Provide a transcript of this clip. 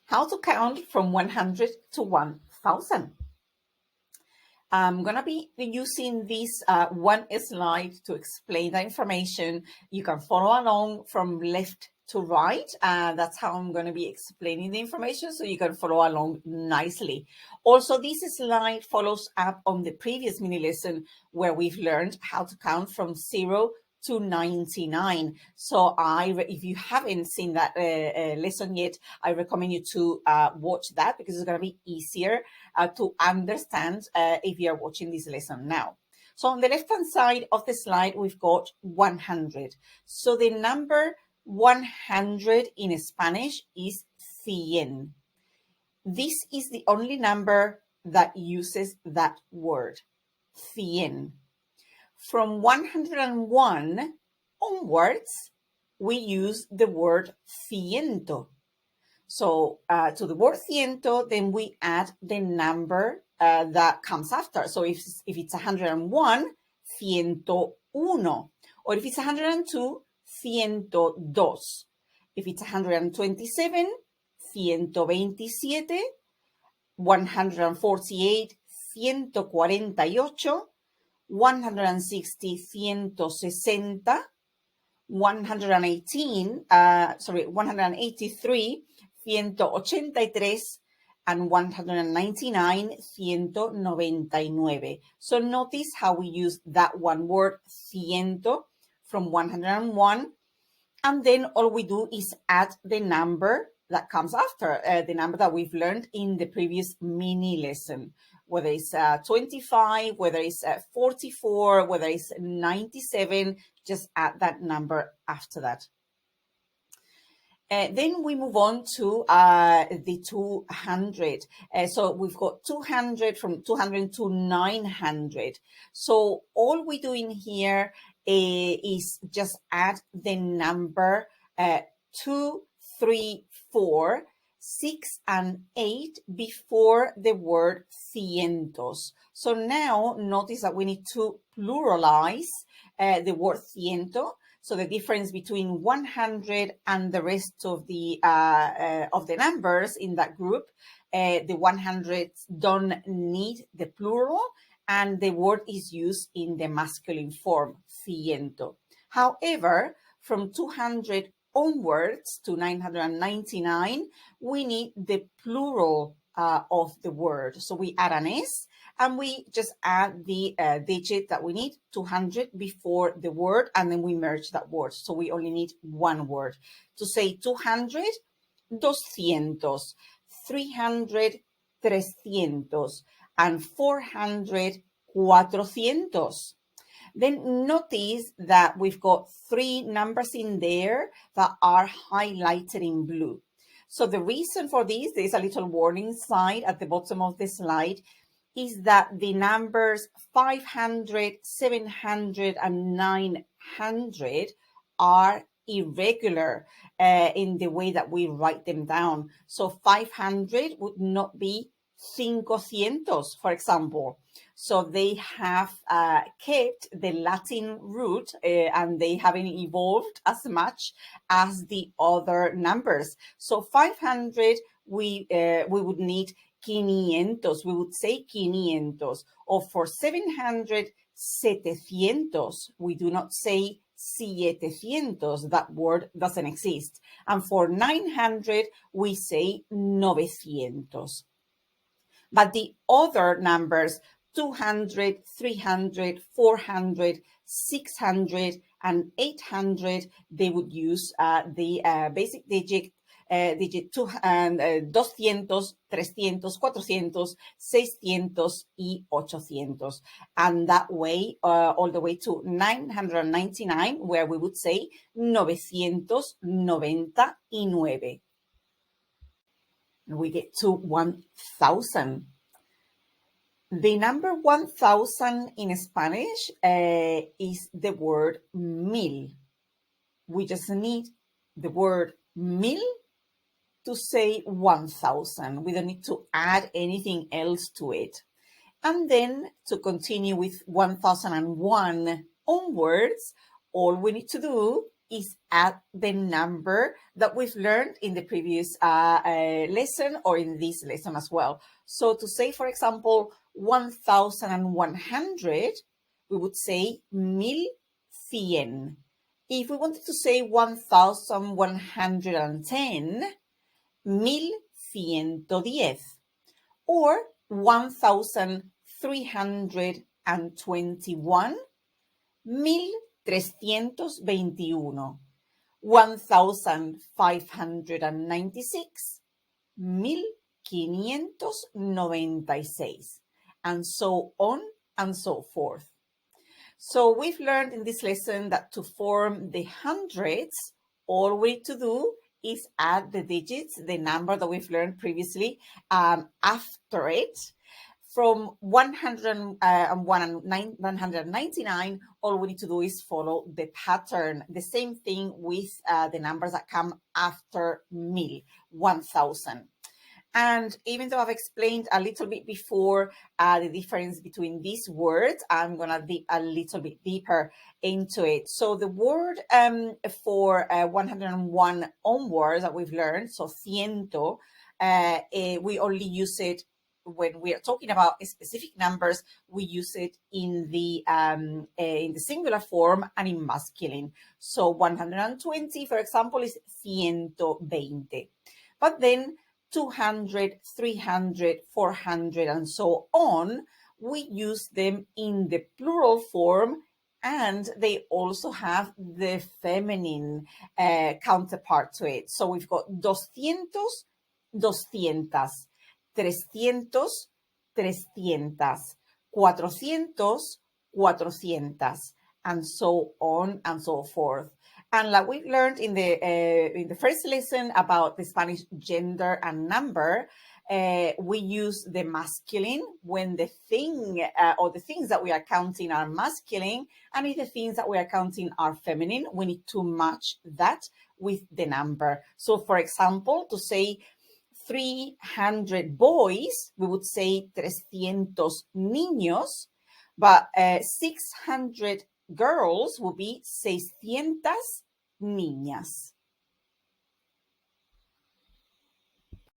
how to count from 100 to 1000. I'm going to be using this one slide to explain the information. You can follow along from left to right. That's how I'm going to be explaining the information, so you can follow along nicely. Also, this slide follows up on the previous mini lesson where we've learned how to count from 0 to 99. So if you haven't seen that lesson yet, I recommend you to watch that, because it's going to be easier to understand if you are watching this lesson now. So on the left-hand side of the slide, we've got 100. So the number 100 in Spanish is 100. This is the only number that uses that word, 100. From 101 onwards, we use the word ciento. So to the word ciento, then we add the number that comes after. So if it's 101, 101. Or if it's 102, 102. If it's 127, 127. 148, 148. 160, 160. 183, 183, and 199, 199. So notice how we use that one word, ciento, from 101, and then all we do is add the number that comes after, the number that we've learned in the previous mini lesson, whether it's 25, whether it's 44, whether it's 97, just add that number after that. Then we move on to the 200. So we've got 200, from 200 to 900. So all we do in here is just add the number 2, 3, 4, 6, and 8 before the word cientos. So now notice that we need to pluralize the word ciento. So the difference between 100 and the rest of the numbers in that group, the 100s don't need the plural, and the word is used in the masculine form, ciento. However, from 200 onwards to 999, we need the plural of the word. So we add an S, and we just add the digit that we need, 200, before the word, and then we merge that word. So we only need one word. To say 200, 200, 300, 300, and 400, 400. Then notice that we've got 3 numbers in there that are highlighted in blue. So the reason for this, there's a little warning sign at the bottom of the slide, is that the numbers 500, 700, and 900 are irregular in the way that we write them down. So 500 would not be 500, for example. So they have kept the Latin root and they haven't evolved as much as the other numbers. So 500, we would need 500, we would say 500. Or for 700, 700, we do not say 700, that word doesn't exist. And for 900, we say 900. But the other numbers, 200, 300, 400, 600, and 800, they would use the basic digit 200, 300, 400, 600, y 800. And that way, all the way to 999, where we would say 999. We get to 1000. The number 1000 in Spanish is the word mil. We just need the word mil to say 1000. We don't need to add anything else to it. And then to continue with 1001 onwards, all we need to do is add the number that we've learned in the previous lesson or in this lesson as well. So to say, for example, 1,100, we would say 1,100. If we wanted to say 1,110, 1,110. Or 1,321, 1,321. 1,596, 1,596, and so on and so forth. So we've learned in this lesson that to form the hundreds, all we need to do is add the digits, the number that we've learned previously, after it. From 101 and 199, all we need to do is follow the pattern. The same thing with the numbers that come after 1,000. And even though I've explained a little bit before the difference between these words, I'm going to dig a little bit deeper into it. So the word for 101 onwards that we've learned, so ciento, we only use it when we are talking about specific numbers. We use it in the singular form and in masculine. So 120, for example, is 120. But then 200, 300, 400, and so on, we use them in the plural form, and they also have the feminine counterpart to it. So we've got 200, 200, 300, 300, 400, 400, and so on and so forth. And like we learned in the first lesson about the Spanish gender and number, we use the masculine when the thing or the things that we are counting are masculine, and if the things that we are counting are feminine, we need to match that with the number. So for example, to say 300 boys, we would say 300 niños, but 600 girls will be 600 niñas.